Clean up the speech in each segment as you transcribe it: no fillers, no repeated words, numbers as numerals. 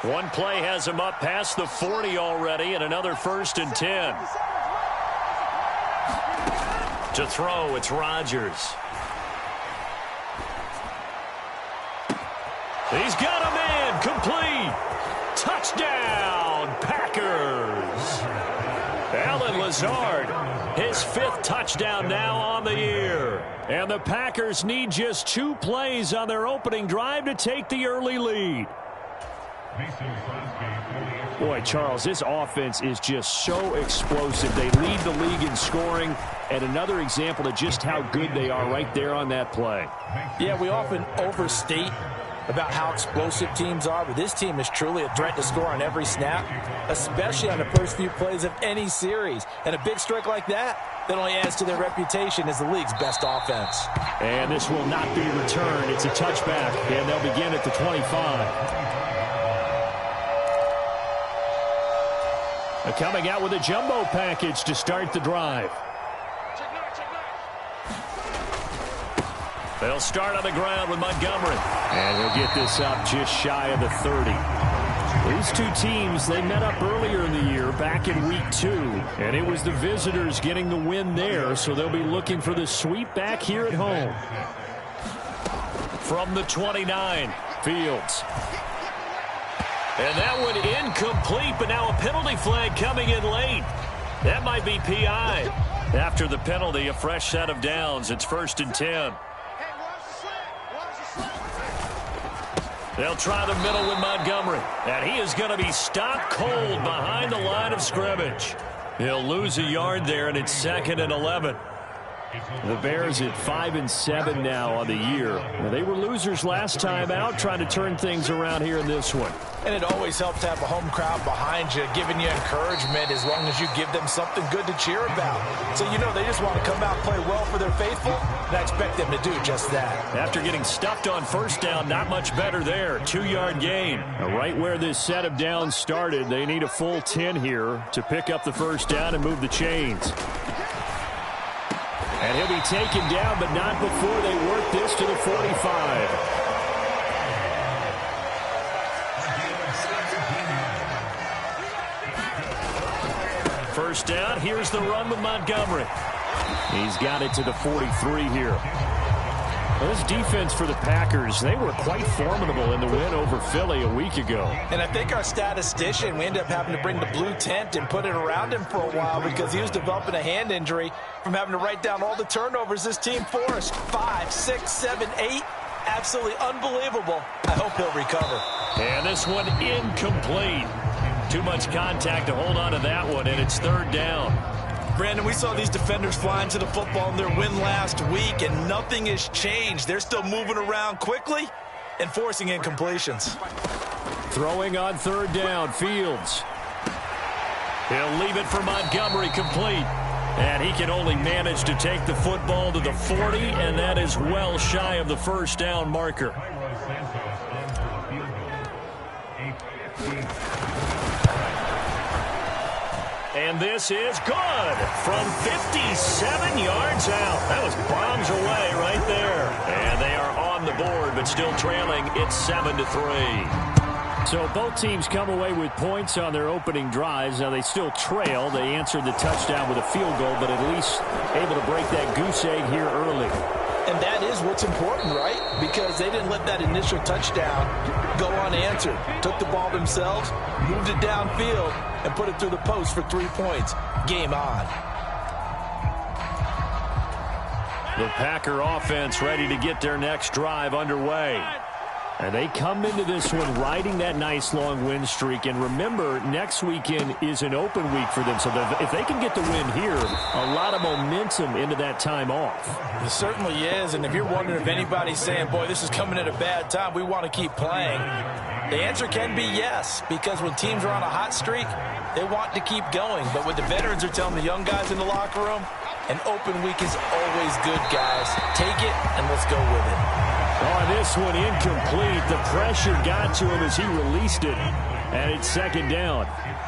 One play has him up past the 40 already, and another 1st and 10. To throw, it's Rodgers. He's got a man, complete. Touchdown, Packers. Allen Lazard, his 5th touchdown now on the year. And the Packers need just 2 plays on their opening drive to take the early lead. Boy, Charles, this offense is just so explosive. They lead the league in scoring, and another example of just how good they are right there on that play. Yeah, we often overstate about how explosive teams are, but this team is truly a threat to score on every snap, especially on the first few plays of any series. And a big strike like that only adds to their reputation as the league's best offense. And this will not be returned. It's a touchback, and they'll begin at the 25. Coming out with a jumbo package to start the drive. They'll start on the ground with Montgomery. And he'll get this up just shy of the 30. These two teams, they met up earlier in the year, back in week 2. And it was the visitors getting the win there, so they'll be looking for the sweep back here at home. From the 29, Fields. And that one incomplete, but now a penalty flag coming in late. That might be PI. After the penalty, a fresh set of downs. It's 1st and 10. They'll try the middle with Montgomery. And he is going to be stopped cold behind the line of scrimmage. He'll lose a yard there, and it's 2nd and 11. The Bears at 5-7 now on the year. Well, they were losers last time out, trying to turn things around here in this one. And it always helps to have a home crowd behind you, giving you encouragement as long as you give them something good to cheer about. So, you know, they just want to come out and play well for their faithful, and I expect them to do just that. After getting stuffed on 1st down, not much better there. 2-yard gain. Now, right where this set of downs started, they need a full 10 here to pick up the 1st down and move the chains. And he'll be taken down, but not before they work this to the 45. First down, here's the run with Montgomery. He's got it to the 43 here. Well, this defense for the Packers, they were quite formidable in the win over Philly a week ago. And I think our statistician, we ended up having to bring the blue tent and put it around him for a while because he was developing a hand injury from having to write down all the turnovers this team forced. 5, 6, 7, 8. Absolutely unbelievable. I hope he'll recover. And this one incomplete. Too much contact to hold on to that one, and it's 3rd down. Brandon, we saw these defenders flying to the football in their win last week, and nothing has changed. They're still moving around quickly and forcing incompletions. Throwing on 3rd down, Fields. He'll leave it for Montgomery, complete. And he can only manage to take the football to the 40, and that is well shy of the 1st down marker. And this is good from 57 yards out. That was bombs away right there. And they are on the board, but still trailing. It's 7-3. So both teams come away with points on their opening drives. Now they still trail. They answered the touchdown with a field goal, but at least able to break that goose egg here early. And that is what's important, right? Because they didn't let that initial touchdown go unanswered. Took the ball themselves, moved it downfield, and put it through the post for 3 points. Game on. The Packer offense ready to get their next drive underway. And they come into this one riding that nice long win streak. And remember, next weekend is an open week for them. So if they can get the win here, a lot of momentum into that time off. It certainly is. And if you're wondering if anybody's saying, boy, this is coming at a bad time, we want to keep playing, the answer can be yes. Because when teams are on a hot streak, they want to keep going. But what the veterans are telling the young guys in the locker room, an open week is always good, guys. Take it and let's go with it. Oh, this one incomplete. The pressure got to him as he released it. And it's 2nd down.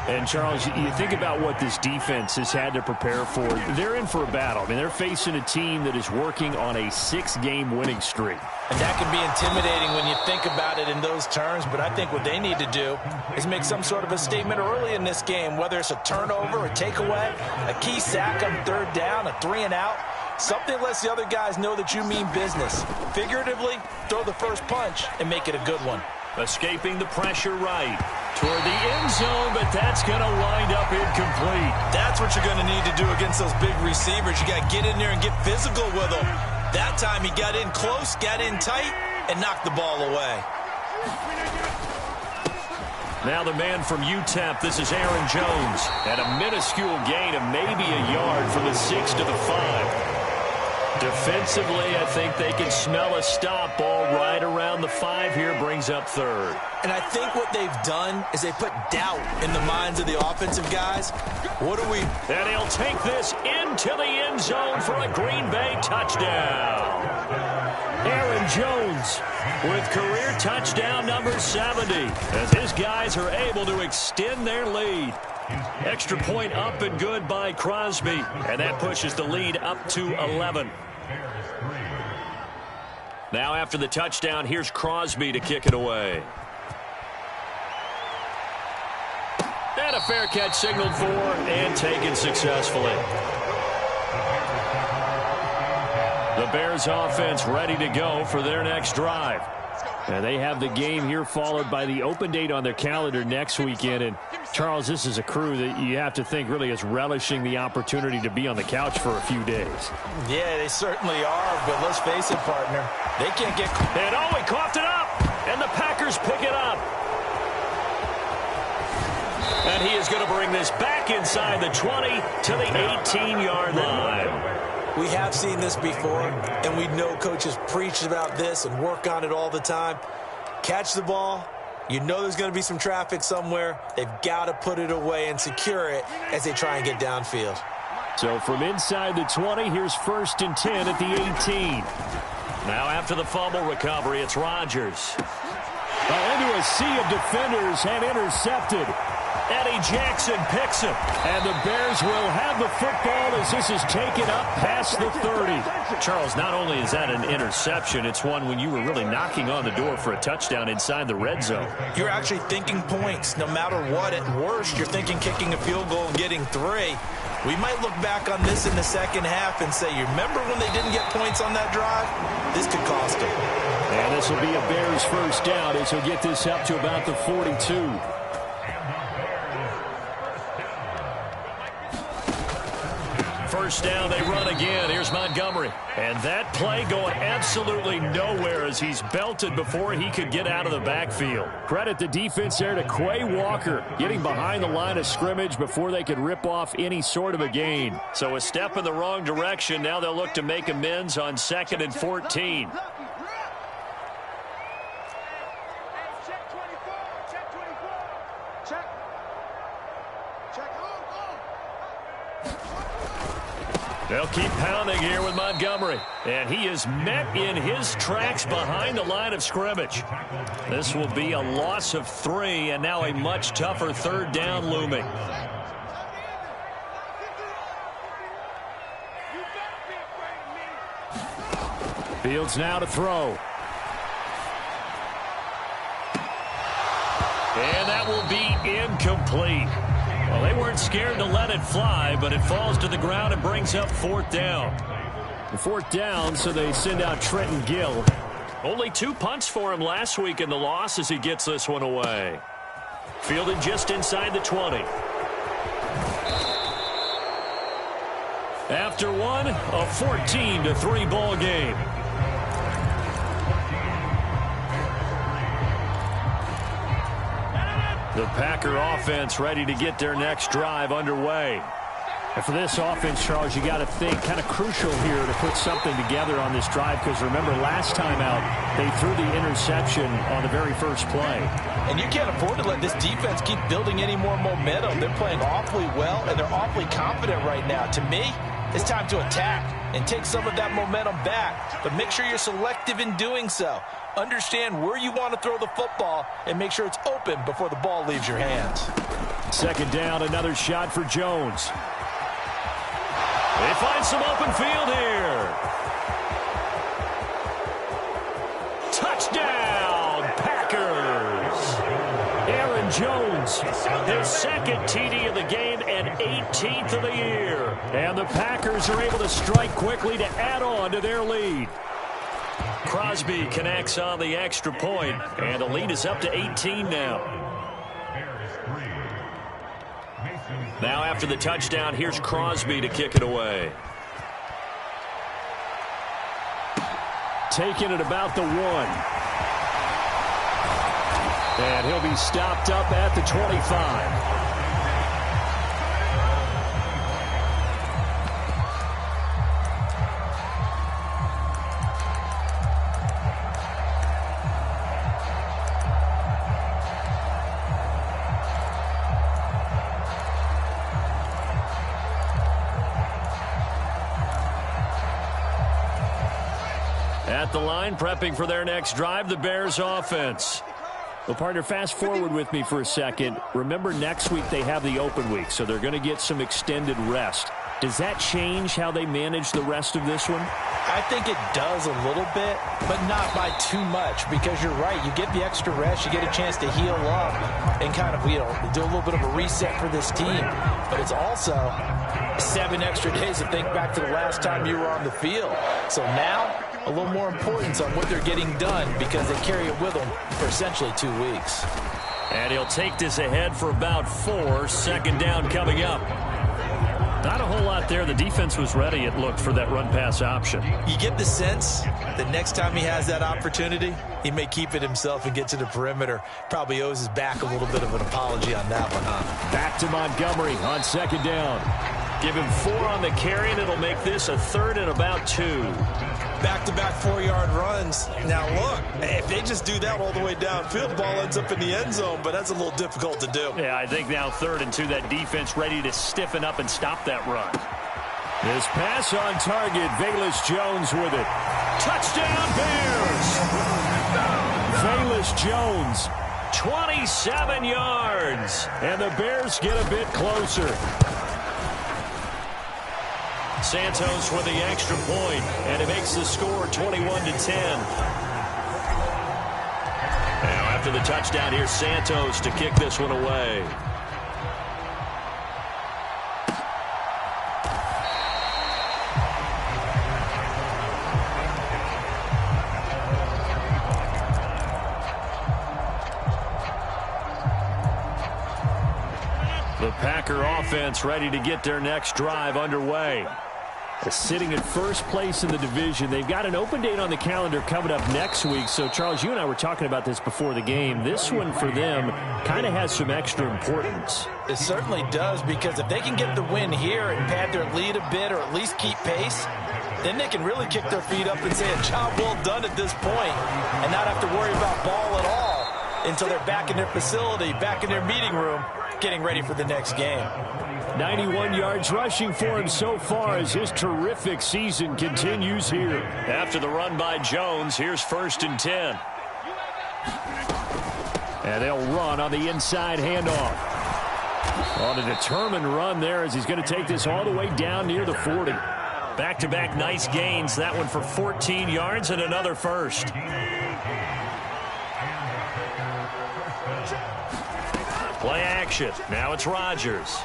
And, Charles, you think about what this defense has had to prepare for. They're in for a battle. I mean, they're facing a team that is working on a 6-game winning streak. And that can be intimidating when you think about it in those terms, but I think what they need to do is make some sort of a statement early in this game, whether it's a turnover, a takeaway, a key sack on third down, a 3-and-out. Something lets the other guys know that you mean business. Figuratively, throw the first punch and make it a good one. Escaping the pressure right toward the end zone, but that's going to wind up incomplete. That's what you're going to need to do against those big receivers. You got to get in there and get physical with them. That time he got in close, got in tight, and knocked the ball away. Now the man from UTEP, this is Aaron Jones. At a minuscule gain of maybe a yard from the 6 to the 5. Defensively, I think they can smell a stop. Ball right around the 5 here, brings up third. And I think what they've done is they put doubt in the minds of the offensive guys. And he'll take this into the end zone for a Green Bay touchdown. Aaron Jones with career touchdown number 70 as his guys are able to extend their lead. Extra point up and good by Crosby, and that pushes the lead up to 11. Now after the touchdown, here's Crosby to kick it away. And a fair catch signaled for and taken successfully. The Bears offense ready to go for their next drive. And they have the game here followed by the open date on their calendar next weekend. And, Charles, this is a crew that you have to think really is relishing the opportunity to be on the couch for a few days. Yeah, they certainly are. But let's face it, partner, they can't get... And, oh, he coughed it up. And the Packers pick it up. And he is going to bring this back inside the 20 to the 18-yard line. We have seen this before, and we know coaches preach about this and work on it all the time. Catch the ball. You know there's going to be some traffic somewhere. They've got to put it away and secure it as they try and get downfield. So from inside the 20, here's 1st and 10 at the 18. Now after the fumble recovery, it's Rodgers. Into a sea of defenders and intercepted. Eddie Jackson picks him. And the Bears will have the football as this is taken up past the 30. Charles, not only is that an interception, it's one when you were really knocking on the door for a touchdown inside the red zone. You're actually thinking points. No matter what, at worst, you're thinking kicking a field goal and getting 3. We might look back on this in the second half and say, you remember when they didn't get points on that drive? This could cost them. And this will be a Bears first down as he'll get this up to about the 42. First down, they run again. Here's Montgomery. And that play going absolutely nowhere as he's belted before he could get out of the backfield. Credit the defense there to Quay Walker, getting behind the line of scrimmage before they could rip off any sort of a gain. So a step in the wrong direction. Now they'll look to make amends on 2nd and 14. They'll keep pounding here with Montgomery. And he is met in his tracks behind the line of scrimmage. This will be a loss of 3, and now a much tougher 3rd down looming. Fields now to throw. And that will be incomplete. Well, they weren't scared to let it fly, but it falls to the ground and brings up 4th down. 4th down, so they send out Trenton Gill. Only 2 punts for him last week in the loss as he gets this one away. Fielded just inside the 20. After one, a 14-3 ball game. The Packer offense ready to get their next drive underway. And for this offense, Charles, you got to think kind of crucial here to put something together on this drive because remember last time out they threw the interception on the very first play. And you can't afford to let this defense keep building any more momentum. They're playing awfully well and they're awfully confident right now. To me, it's time to attack and take some of that momentum back. But make sure you're selective in doing so. Understand where you want to throw the football and make sure it's open before the ball leaves your hands. 2nd down, another shot for Jones. They find some open field here. Jones. His second TD of the game and 18th of the year. And the Packers are able to strike quickly to add on to their lead. Crosby connects on the extra point, and the lead is up to 18 now. Now after the touchdown, here's Crosby to kick it away. Taking it about the 1. And he'll be stopped up at the 25. At the line, prepping for their next drive, the Bears offense. Well, partner, fast forward with me for a second. Remember, next week they have the open week, so they're going to get some extended rest. Does that change how they manage the rest of this one? I think it does a little bit, but not by too much, because you're right. You get the extra rest, you get a chance to heal up and kind of, do a little bit of a reset for this team. But it's also 7 extra days to think back to the last time you were on the field. So now, a little more importance on what they're getting done because they carry it with them for essentially 2 weeks. And he'll take this ahead for about 4. Second down coming up. Not a whole lot there. The defense was ready, it looked, for that run-pass option. You get the sense that next time he has that opportunity, he may keep it himself and get to the perimeter. Probably owes his back a little bit of an apology on that one, huh? Back to Montgomery on second down. Give him 4 on the carry, and it'll make this a 3rd and about 2. Back-to-back 4-yard runs. Now, look, if they just do that all the way downfield, the ball ends up in the end zone, but that's a little difficult to do. Yeah, I think now 3rd and 2, that defense ready to stiffen up and stop that run. This pass on target, Velus Jones with it. Touchdown, Bears! Velus Jones, 27 yards, and the Bears get a bit closer. Santos with the extra point, and it makes the score 21-10. Now after the touchdown, here's Santos to kick this one away. The Packer offense ready to get their next drive underway. Sitting at first place in the division. They've got an open date on the calendar coming up next week. So, Charles, you and I were talking about this before the game. This one for them kind of has some extra importance. It certainly does, because if they can get the win here and pad their lead a bit or at least keep pace, then they can really kick their feet up and say a job well done at this point and not have to worry about ball at all until they're back in their facility, back in their meeting room, getting ready for the next game. 91 yards rushing for him so far as his terrific season continues here. After the run by Jones, here's 1st and 10. And they'll run on the inside handoff. On a determined run there as he's going to take this all the way down near the 40. Back-to-back nice gains. That one for 14 yards and another first. Play action. Now it's Rodgers.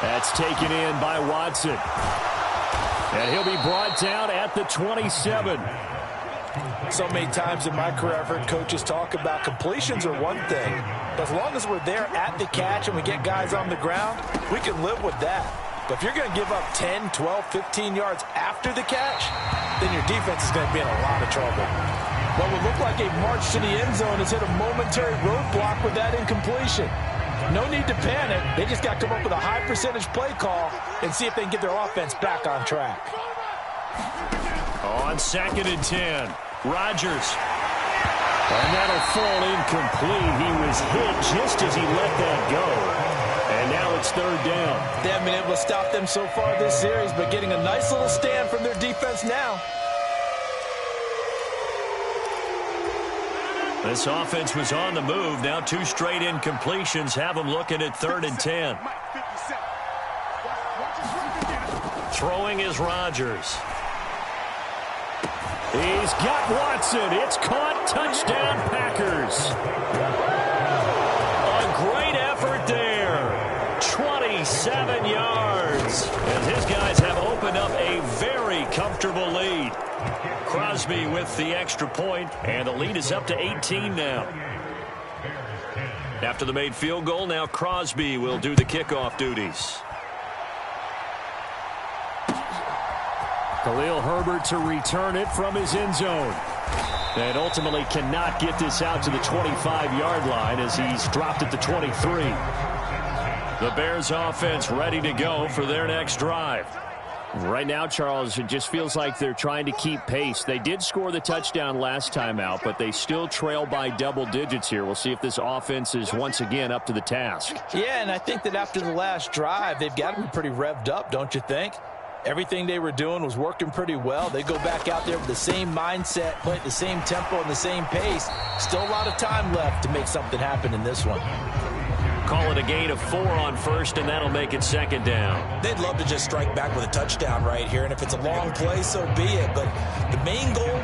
That's taken in by Watson. And he'll be brought down at the 27. So many times in my career, I've heard coaches talk about completions are one thing. As long as we're there at the catch and we get guys on the ground, we can live with that. But if you're going to give up 10, 12, 15 yards after the catch, then your defense is going to be in a lot of trouble. What would look like a march to the end zone has hit a momentary roadblock with that incompletion. No need to panic. They just got to come up with a high percentage play call and see if they can get their offense back on track. On 2nd and 10, Rodgers. And that'll fall incomplete. He was hit just as he let that go. And now it's 3rd down. They haven't been able to stop them so far this series, but getting a nice little stand from their defense now. This offense was on the move. Now 2 straight incompletions have them looking at 3rd and 10. Throwing is Rodgers. He's got Watson. It's caught. Touchdown, Packers. Crosby with the extra point, and the lead is up to 18 now. After the made field goal, now Crosby will do the kickoff duties. Khalil Herbert to return it from his end zone. And ultimately cannot get this out to the 25-yard line as he's dropped it to 23. The Bears offense ready to go for their next drive. Right now, Charles, it just feels like they're trying to keep pace. They did score the touchdown last time out, but they still trail by double digits here. We'll see if this offense is once again up to the task. Yeah, and I think that after the last drive, they've got to be pretty revved up, don't you think? Everything they were doing was working pretty well. They go back out there with the same mindset, play at the same tempo and the same pace. Still a lot of time left to make something happen in this one. Call it a gain of 4 on first, and that'll make it second down. They'd love to just strike back with a touchdown right here, and if it's a long play, so be it. But the main goal,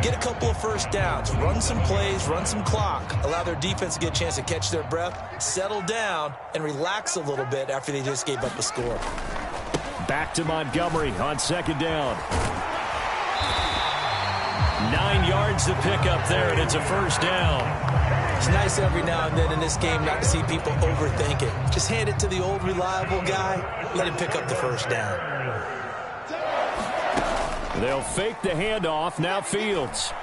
get a couple of first downs, run some plays, run some clock, allow their defense to get a chance to catch their breath, settle down, and relax a little bit after they just gave up a score. Back to Montgomery on second down. 9 yards to pick up there, and it's a first down. It's nice every now and then in this game not to see people overthink it. Just hand it to the old reliable guy, let him pick up the first down. They'll fake the handoff, now Fields.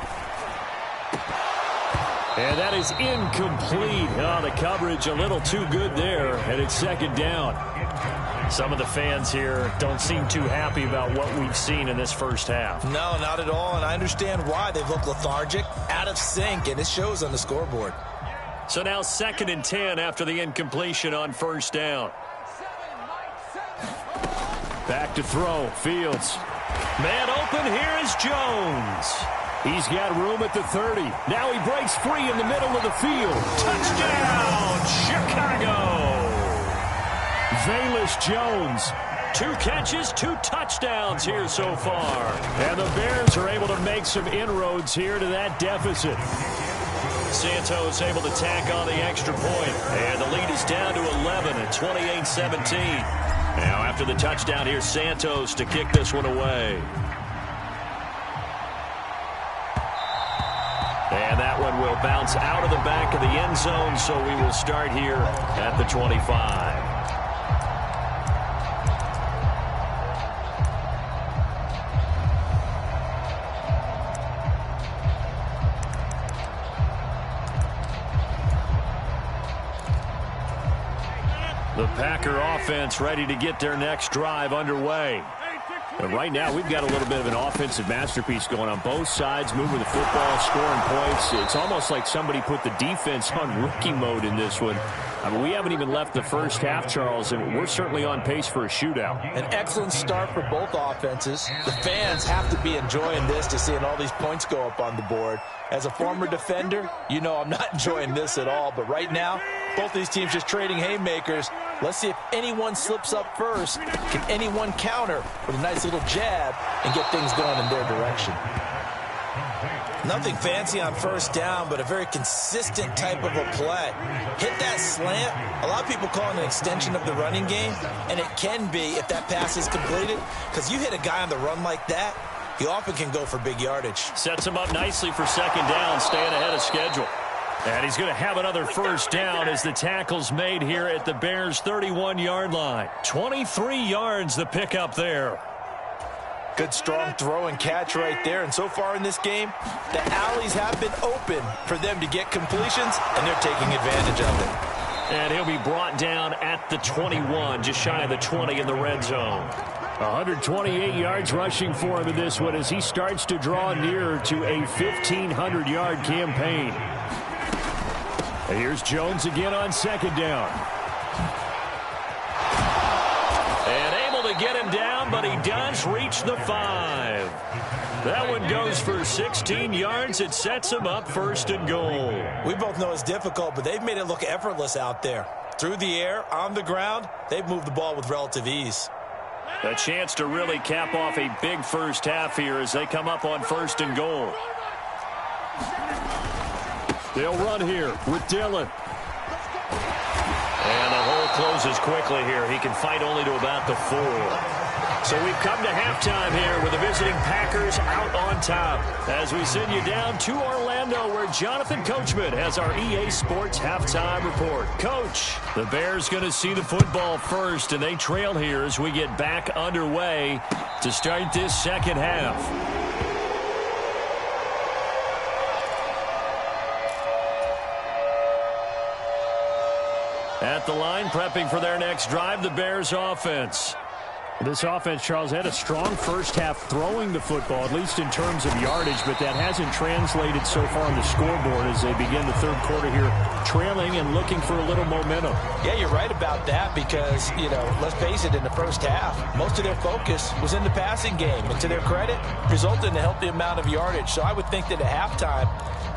And that is incomplete. Oh, the coverage a little too good there, and it's second down. Some of the fans here don't seem too happy about what we've seen in this first half. No, not at all, and I understand why. They've looked lethargic, out of sync, and it shows on the scoreboard. So now 2nd and 10 after the incompletion on first down. Back to throw, Fields. Man open, here is Jones. He's got room at the 30. Now he breaks free in the middle of the field. Touchdown, Chicago! Velus Jones. 2 catches, 2 touchdowns here so far. And the Bears are able to make some inroads here to that deficit. Santos able to tack on the extra point. And the lead is down to 11 at 28-17. Now after the touchdown, here's Santos to kick this one away. And that one will bounce out of the back of the end zone, so we will start here at the 25. The Packer offense ready to get their next drive underway. And right now, we've got a little bit of an offensive masterpiece going on both sides, moving the football, scoring points. It's almost like somebody put the defense on rookie mode in this one. I mean, we haven't even left the first half, Charles, and we're certainly on pace for a shootout. An excellent start for both offenses. The fans have to be enjoying this to seeing all these points go up on the board. As a former defender, you know I'm not enjoying this at all. But right now, both these teams just trading haymakers. Let's see if anyone slips up first. Can anyone counter with a nice little jab and get things going in their direction? Nothing fancy on first down, but a very consistent type of a play. Hit that slant. A lot of people call it an extension of the running game, and it can be if that pass is completed, because you hit a guy on the run like that, he often can go for big yardage. Sets him up nicely for second down, staying ahead of schedule. And he's going to have another first down as the tackle's made here at the Bears' 31-yard line. 23 yards the pickup there. Good strong throw and catch right there. And so far in this game, the alleys have been open for them to get completions, and they're taking advantage of it. And he'll be brought down at the 21, just shy of the 20 in the red zone. 128 yards rushing for him in this one as he starts to draw nearer to a 1,500-yard campaign. And here's Jones again on second down. And able to get him down, but he does reach the 5. That one goes for 16 yards. It sets him up first and goal. We both know it's difficult, but they've made it look effortless out there. Through the air, on the ground, they've moved the ball with relative ease. A chance to really cap off a big first half here as they come up on first and goal. They'll run here with Dillon. And the hole closes quickly here. He can fight only to about the 4. So we've come to halftime here with the visiting Packers out on top. As we send you down to Orlando, where Jonathan Coachman has our EA Sports halftime report. Coach, the Bears going to see the football first, and they trail here as we get back underway to start this second half. At the line, prepping for their next drive, the Bears offense. This offense, Charles, had a strong first half throwing the football, at least in terms of yardage, but that hasn't translated so far on the scoreboard as they begin the third quarter here, trailing and looking for a little momentum. Yeah, you're right about that because, let's face it, in the first half, most of their focus was in the passing game. And to their credit, resulted in a healthy amount of yardage. So I would think that at halftime,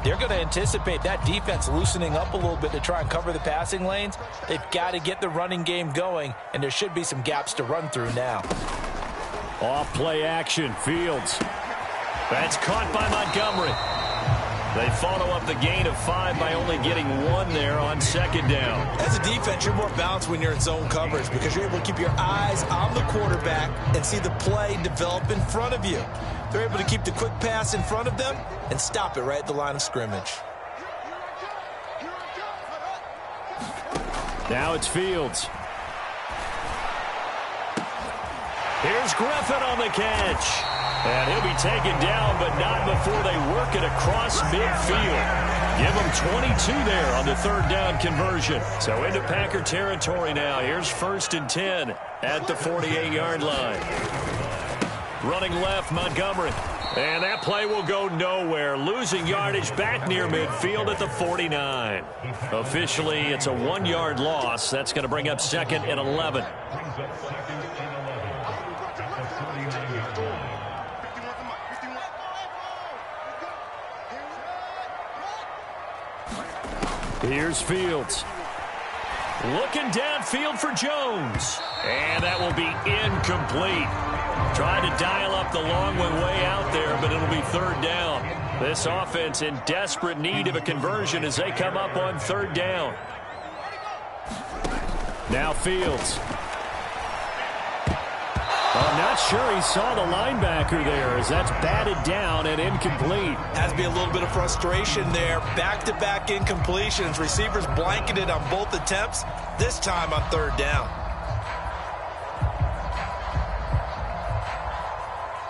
they're going to anticipate that defense loosening up a little bit to try and cover the passing lanes. They've got to get the running game going, and there should be some gaps to run through now. Off play action, Fields. That's caught by Montgomery. They follow up the gain of 5 by only getting 1 there on second down. As a defense, you're more balanced when you're in zone coverage because you're able to keep your eyes on the quarterback and see the play develop in front of you. They're able to keep the quick pass in front of them and stop it right at the line of scrimmage. Now it's Fields. Here's Griffin on the catch. And he'll be taken down, but not before they work it across midfield. Give him 22 there on the third down conversion. So into Packer territory now. Here's 1st and 10 at the 48-yard line. Running left, Montgomery. And that play will go nowhere. Losing yardage back near midfield at the 49. Officially, it's a 1-yard loss. That's going to bring up 2nd and 11. Here's Fields. Looking downfield for Jones. And that will be incomplete. Trying to dial up the long one way out there, but it'll be third down. This offense in desperate need of a conversion as they come up on third down. Now Fields. I'm not sure he saw the linebacker there as that's batted down and incomplete. Has to be a little bit of frustration there. Back-to-back incompletions. Receivers blanketed on both attempts, this time on third down.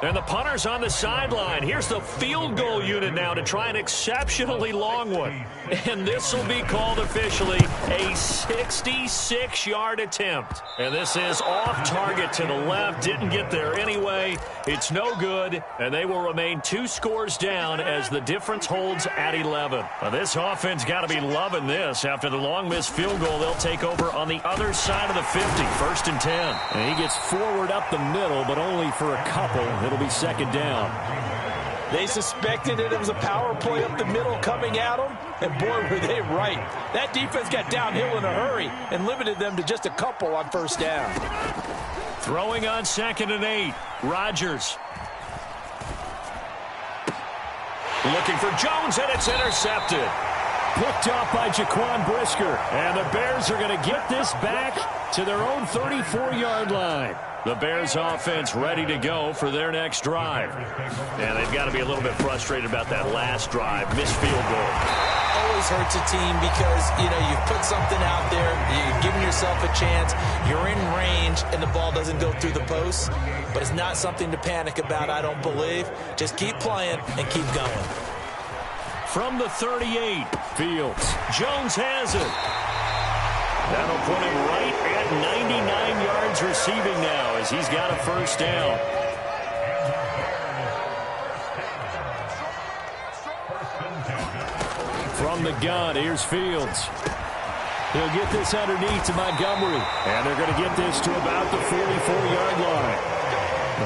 And the punter's on the sideline. Here's the field goal unit now to try an exceptionally long one. And this will be called officially a 66-yard attempt. And this is off target to the left. Didn't get there anyway. It's no good. And they will remain 2 scores down as the difference holds at 11. Well, this offense got to be loving this. After the long missed field goal, they'll take over on the other side of the 50. 1st and 10. And he gets forward up the middle, but only for a couple. It'll be 2nd down. They suspected it was a power play up the middle coming at them, and boy, were they right. That defense got downhill in a hurry and limited them to just a couple on 1st down. Throwing on 2nd and 8. Rodgers. Looking for Jones, and it's intercepted. Picked off by Jaquan Brisker. And the Bears are going to get this back to their own 34-yard line. The Bears offense ready to go for their next drive. And they've got to be a little bit frustrated about that last drive. Missed field goal. Always hurts a team because, you've put something out there. You've given yourself a chance. You're in range, and the ball doesn't go through the posts. But it's not something to panic about, I don't believe. Just keep playing and keep going. From the 38, Fields. Jones has it. That'll put him right at 99 yards receiving now as he's got a 1st down. From the gun, here's Fields. He'll get this underneath to Montgomery. And they're going to get this to about the 44-yard line.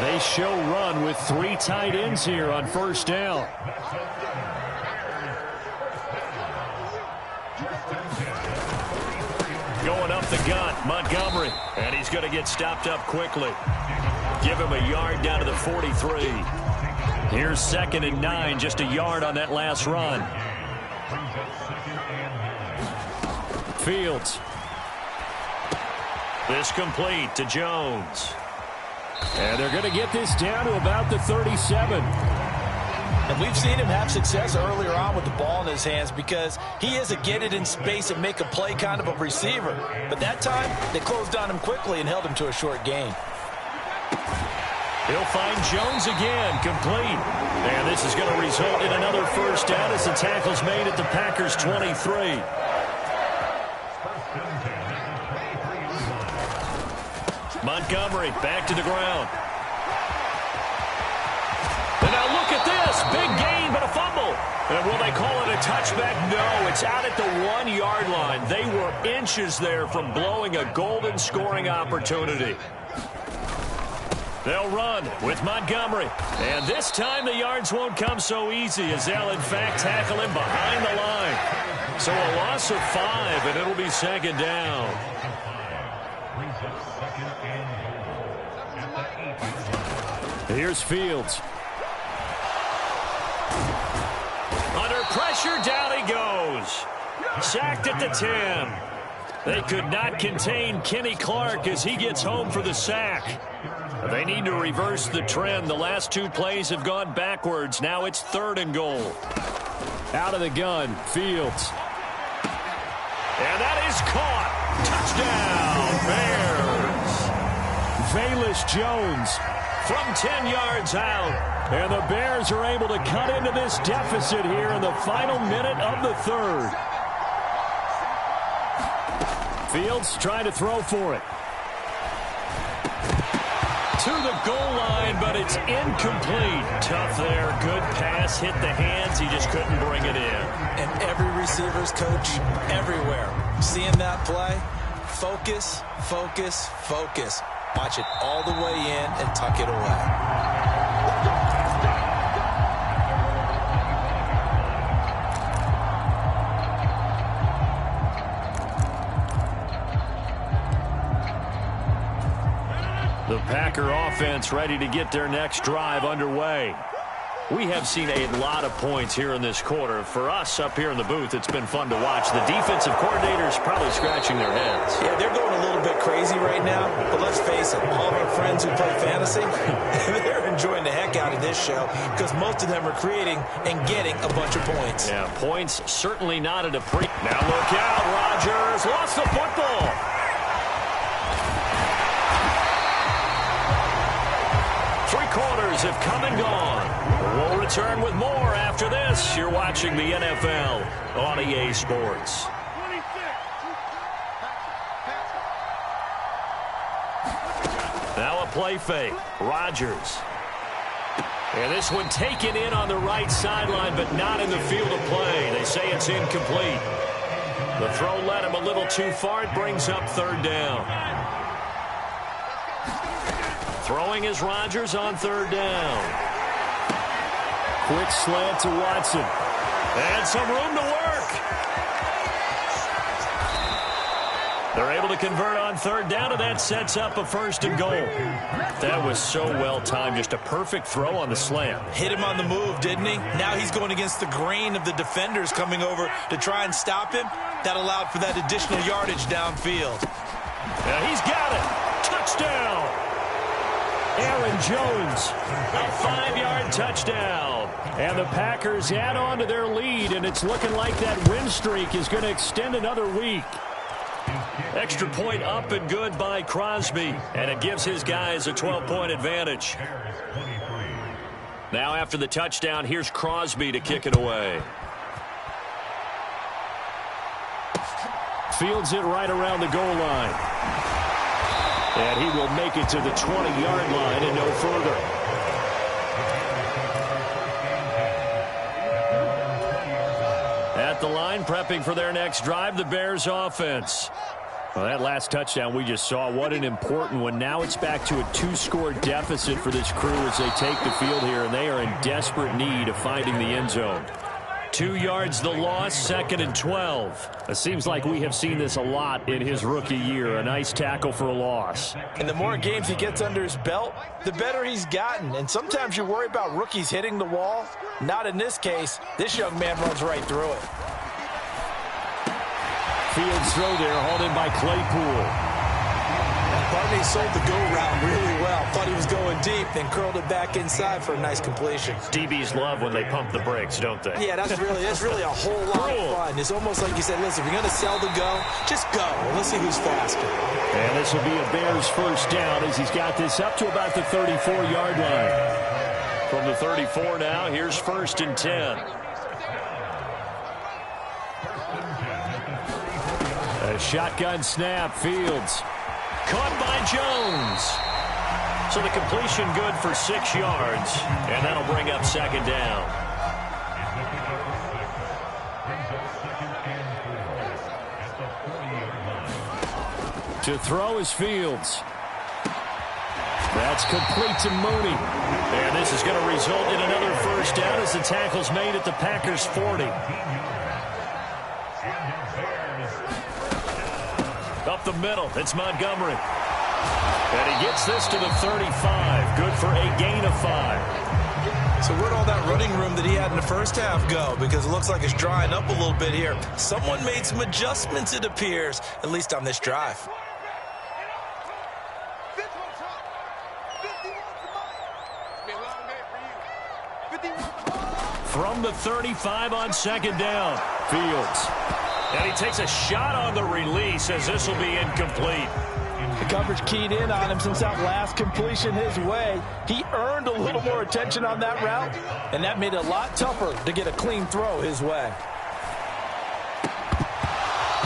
They show run with 3 tight ends here on 1st down. Going up the gut, Montgomery. And he's going to get stopped up quickly. Give him a yard down to the 43. Here's 2nd and 9, just a yard on that last run. Fields. This complete to Jones. And they're going to get this down to about the 37. And we've seen him have success earlier on with the ball in his hands because he is a get it in space and make a play kind of a receiver. But that time, they closed on him quickly and held him to a short gain. He'll find Jones again, complete. And this is going to result in another first down as the tackle's made at the Packers' 23. Montgomery back to the ground. And now look at this. Big gain, but a fumble. And will they call it a touchback? No, it's out at the 1-yard line. They were inches there from blowing a golden scoring opportunity. They'll run with Montgomery. And this time the yards won't come so easy as they'll, in fact, tackle him behind the line. So a loss of 5, and it'll be second down. Here's Fields. Under pressure, down he goes. Sacked at the 10. They could not contain Kenny Clark as he gets home for the sack. They need to reverse the trend. The last 2 plays have gone backwards. Now it's 3rd and goal. Out of the gun, Fields. And that is caught. Touchdown, Bears. Velus Jones from 10 yards out. And the Bears are able to cut into this deficit here in the final minute of the 3rd. Fields trying to throw for it. To the goal line, but it's incomplete. Tough there. Good pass. Hit the hands. He just couldn't bring it in. And every receiver's coach everywhere. Seeing that play, focus, focus, focus. Watch it all the way in and tuck it away. The Packer offense ready to get their next drive underway. We have seen a lot of points here in this quarter. For us up here in the booth, it's been fun to watch. The defensive coordinators probably scratching their heads. Yeah, they're going a little bit crazy right now. But let's face it, all of our friends who play fantasy, they're enjoying the heck out of this show because most of them are creating and getting a bunch of points. Yeah, points certainly not at a pre. Now look out, Rodgers lost the football. Quarters have come and gone. We'll return with more after this. You're watching the NFL on EA Sports. Now a play fake. Rodgers. And this one taken in on the right sideline, but not in the field of play. They say it's incomplete. The throw led him a little too far. It brings up 3rd down. Throwing is Rodgers on 3rd down. Quick slant to Watson. And some room to work. They're able to convert on 3rd down, and that sets up a 1st and goal. That was so well timed. Just a perfect throw on the slant. Hit him on the move, didn't he? Now he's going against the grain of the defenders coming over to try and stop him. That allowed for that additional yardage downfield. Now he's got it. Touchdown. Aaron Jones, a 5-yard touchdown. And the Packers add on to their lead, and it's looking like that win streak is going to extend another week. Extra point up and good by Crosby, and it gives his guys a 12-point advantage. Now after the touchdown, here's Crosby to kick it away. Fields it right around the goal line. And he will make it to the 20-yard line and no further. At the line, prepping for their next drive, the Bears offense. Well, that last touchdown we just saw, what an important one. Now it's back to a 2-score deficit for this crew as they take the field here, and they are in desperate need of finding the end zone. 2 yards the loss, 2nd and 12. It seems like we have seen this a lot in his rookie year. A nice tackle for a loss. And the more games he gets under his belt, the better he's gotten. And sometimes you worry about rookies hitting the wall. Not in this case. This young man runs right through it. Fields throw there, hauled in by Claypool. Barney sold the go route really well. Thought he was going deep, then curled it back inside for a nice completion. DBs love when they pump the brakes, don't they? Yeah, that's really a whole lot of fun. It's almost like you said, listen, if you're going to sell the go, just go. And let's see who's faster. And this will be a Bears first down as he's got this up to about the 34-yard line. From the 34 now, here's 1st and 10. A shotgun snap, Fields. Caught by Jones. So the completion good for 6 yards, and that'll bring up 2nd down. To throw is Fields. That's complete to Mooney. And this is going to result in another first down as the tackle's made at the Packers' 40. Up the middle, it's Montgomery. And he gets this to the 35. Good for a gain of 5. So where'd all that running room that he had in the first half go? Because it looks like it's drying up a little bit here. Someone made some adjustments, it appears, at least on this drive. From the 35 on 2nd down, Fields. And he takes a shot on the release as this will be incomplete. The coverage keyed in on him since that last completion his way. He earned a little more attention on that route, and that made it a lot tougher to get a clean throw his way.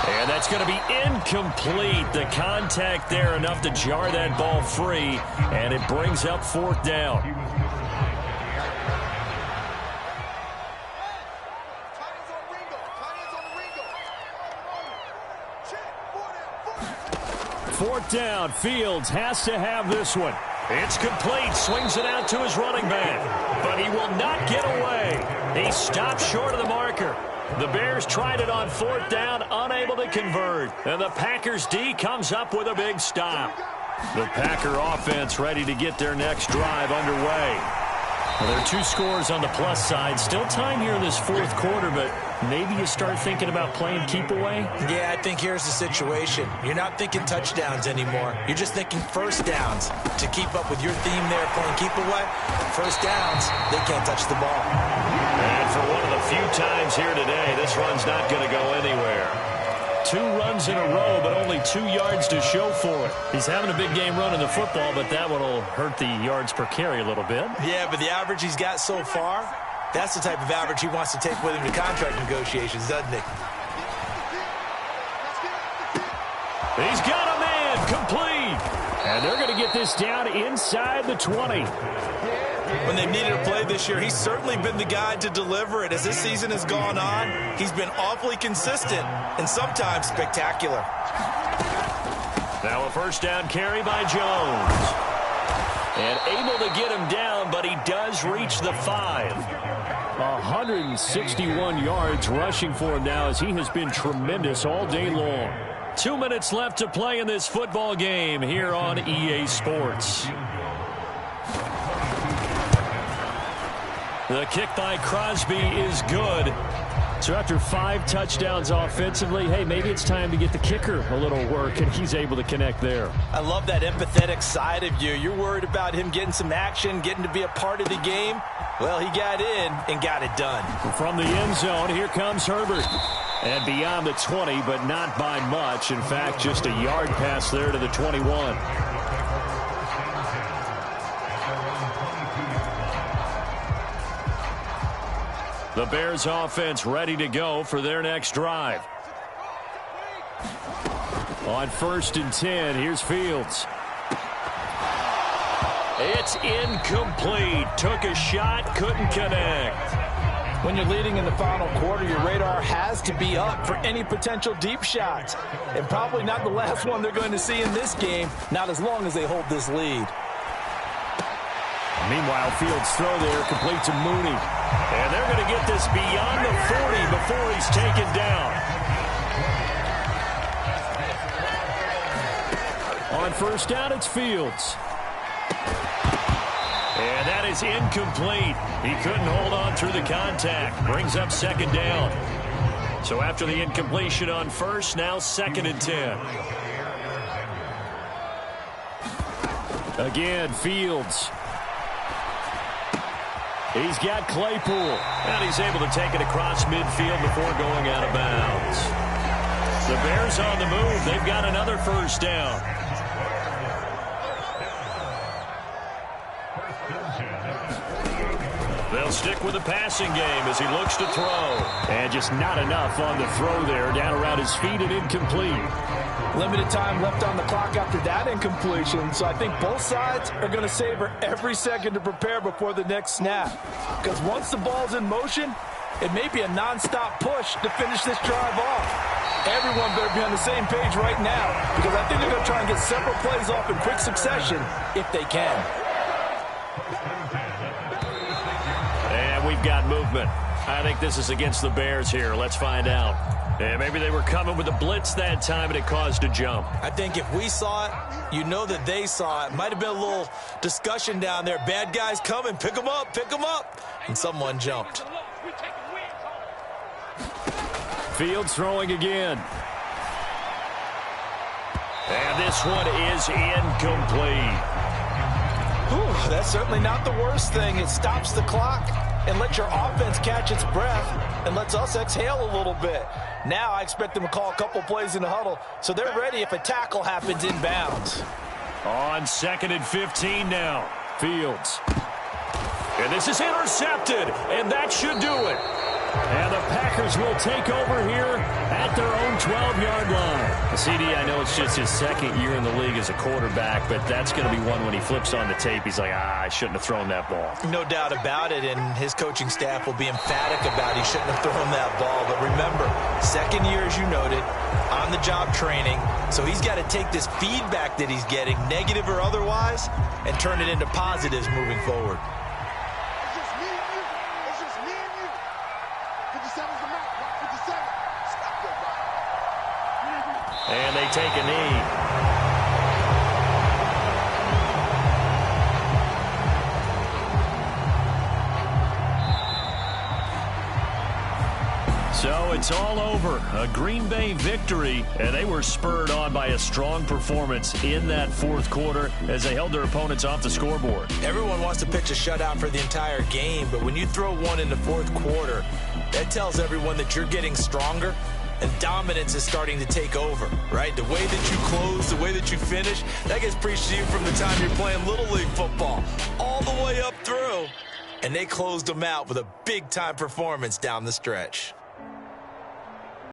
And that's going to be incomplete. The contact there enough to jar that ball free, and it brings up 4th down. Fourth down, Fields has to have this one. It's complete, swings it out to his running back, but he will not get away. He stopped short of the marker. The Bears tried it on 4th down, unable to convert, and the Packers D comes up with a big stop. The Packer offense ready to get their next drive underway. Well, there are 2 scores on the plus side. Still time here in this 4th quarter, but maybe you start thinking about playing keep away? Yeah, I think here's the situation. You're not thinking touchdowns anymore. You're just thinking first downs. To keep up with your theme there, playing keep away, first downs, they can't touch the ball. And for one of the few times here today, this run's not going to go anywhere. 2 runs in a row, but only 2 yards to show for it. He's having a big game running the football, but that one will hurt the yards per carry a little bit. Yeah, but the average he's got so far, that's the type of average he wants to take with him to contract negotiations, doesn't he? He's got a man, complete. And they're going to get this down inside the 20. When they've needed a play this year, he's certainly been the guy to deliver it. As this season has gone on, he's been awfully consistent and sometimes spectacular. Now a first down carry by Jones. And able to get him down, but he does reach the 5. 161 yards rushing for him now as he has been tremendous all day long. 2 minutes left to play in this football game here on EA Sports. The kick by Crosby is good. So after 5 touchdowns offensively, hey, maybe it's time to get the kicker a little work, and he's able to connect there. I love that empathetic side of you. You're worried about him getting some action, getting to be a part of the game. Well, he got in and got it done. From the end zone, here comes Herbert. And beyond the 20, but not by much. In fact, just a yard pass there to the 21. The Bears offense ready to go for their next drive. On 1st and 10, here's Fields. It's incomplete. Took a shot, couldn't connect. When you're leading in the final quarter, your radar has to be up for any potential deep shots. And probably not the last one they're going to see in this game, not as long as they hold this lead. Meanwhile, Fields' throw there complete to Mooney. And they're going to get this beyond the 40 before he's taken down. On 1st down, it's Fields. And that is incomplete. He couldn't hold on through the contact. Brings up 2nd down. So after the incompletion on 1st, now 2nd and 10. Again, Fields. He's got Claypool. And he's able to take it across midfield before going out of bounds. The Bears on the move. They've got another first down. They'll stick with the passing game as he looks to throw. And just not enough on the throw there. Down around his feet and incomplete. Limited time left on the clock after that incompletion, so I think both sides are going to savor every second to prepare before the next snap. Because once the ball's in motion, it may be a nonstop push to finish this drive off. Everyone better be on the same page right now, because I think they're going to try and get several plays off in quick succession if they can. And we've got movement. I think this is against the Bears here. Let's find out. And maybe they were coming with a blitz that time and it caused a jump. I think if we saw it, you know that they saw it. Might have been a little discussion down there. Bad guys coming. Pick them up. Pick them up. And someone jumped. Fields throwing again. And this one is incomplete. Whew, that's certainly not the worst thing. It stops the clock and lets your offense catch its breath and lets us exhale a little bit. Now I expect them to call a couple plays in the huddle so they're ready if a tackle happens inbounds. On 2nd and 15 now. Fields. And this is intercepted, and that should do it. And the Packers will take over here at their own 12-yard line. CD, I know it's just his second year in the league as a quarterback, but that's going to be one when he flips on the tape. He's like, I shouldn't have thrown that ball. No doubt about it, and his coaching staff will be emphatic about he shouldn't have thrown that ball. But remember, second year, as you noted, on-the-job training, so he's got to take this feedback that he's getting, negative or otherwise, and turn it into positives moving forward. And they take a knee. So it's all over. A Green Bay victory, and they were spurred on by a strong performance in that fourth quarter as they held their opponents off the scoreboard. Everyone wants to pitch a shutout for the entire game, but when you throw one in the fourth quarter, that tells everyone that you're getting stronger and dominance is starting to take over, right? The way that you close, the way that you finish, that gets preached to you from the time you're playing Little League football all the way up through. And they closed them out with a big-time performance down the stretch.